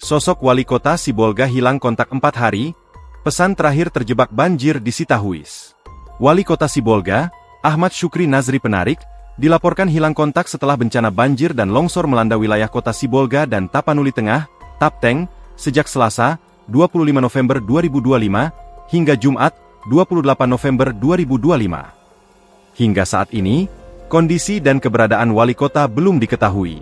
Sosok wali kota Sibolga hilang kontak 4 hari, pesan terakhir terjebak banjir di Sitahuis. Wali kota Sibolga, Ahmad Syukri Nazri Penarik, dilaporkan hilang kontak setelah bencana banjir dan longsor melanda wilayah kota Sibolga dan Tapanuli Tengah, Tapteng, sejak Selasa, 25 November 2025, hingga Jumat, 28 November 2025. Hingga saat ini, kondisi dan keberadaan wali kota belum diketahui.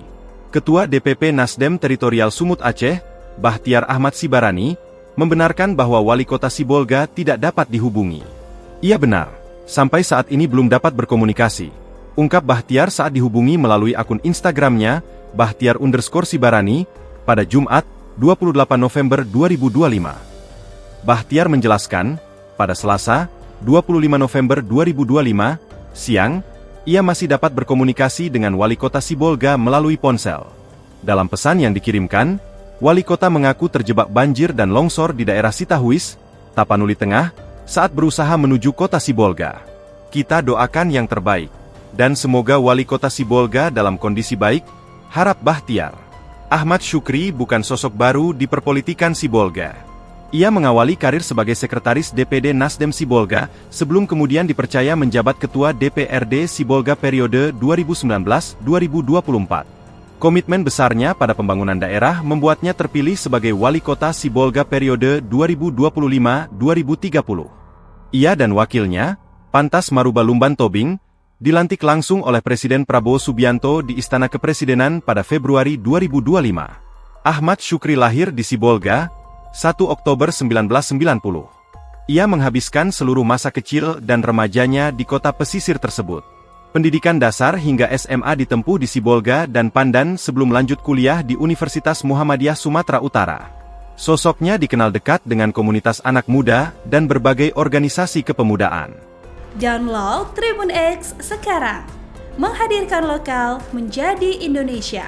Ketua DPP Nasdem Teritorial Sumut Aceh, Bahtiar Ahmad Sibarani, membenarkan bahwa wali kota Sibolga tidak dapat dihubungi. Ia benar, sampai saat ini belum dapat berkomunikasi, ungkap Bahtiar saat dihubungi melalui akun Instagramnya, Bahtiar_Sibarani, pada Jumat, 28 November 2025. Bahtiar menjelaskan, pada Selasa, 25 November 2025, siang, ia masih dapat berkomunikasi dengan wali kota Sibolga melalui ponsel. Dalam pesan yang dikirimkan, wali kota mengaku terjebak banjir dan longsor di daerah Sitahuis, Tapanuli Tengah, saat berusaha menuju kota Sibolga. Kita doakan yang terbaik, dan semoga wali kota Sibolga dalam kondisi baik, harap Bahtiar. Ahmad Syukri bukan sosok baru di perpolitikan Sibolga. Ia mengawali karir sebagai sekretaris DPD Nasdem Sibolga, sebelum kemudian dipercaya menjabat Ketua DPRD Sibolga periode 2019-2024. Komitmen besarnya pada pembangunan daerah membuatnya terpilih sebagai wali kota Sibolga periode 2025-2030. Ia dan wakilnya, Pantas Maruba Lumban Tobing, dilantik langsung oleh Presiden Prabowo Subianto di Istana Kepresidenan pada Februari 2025. Ahmad Syukri lahir di Sibolga, 1 Oktober 1990. Ia menghabiskan seluruh masa kecil dan remajanya di kota pesisir tersebut. Pendidikan dasar hingga SMA ditempuh di Sibolga dan Pandan sebelum lanjut kuliah di Universitas Muhammadiyah Sumatera Utara. Sosoknya dikenal dekat dengan komunitas anak muda dan berbagai organisasi kepemudaan. Download Tribun X sekarang, menghadirkan lokal menjadi Indonesia.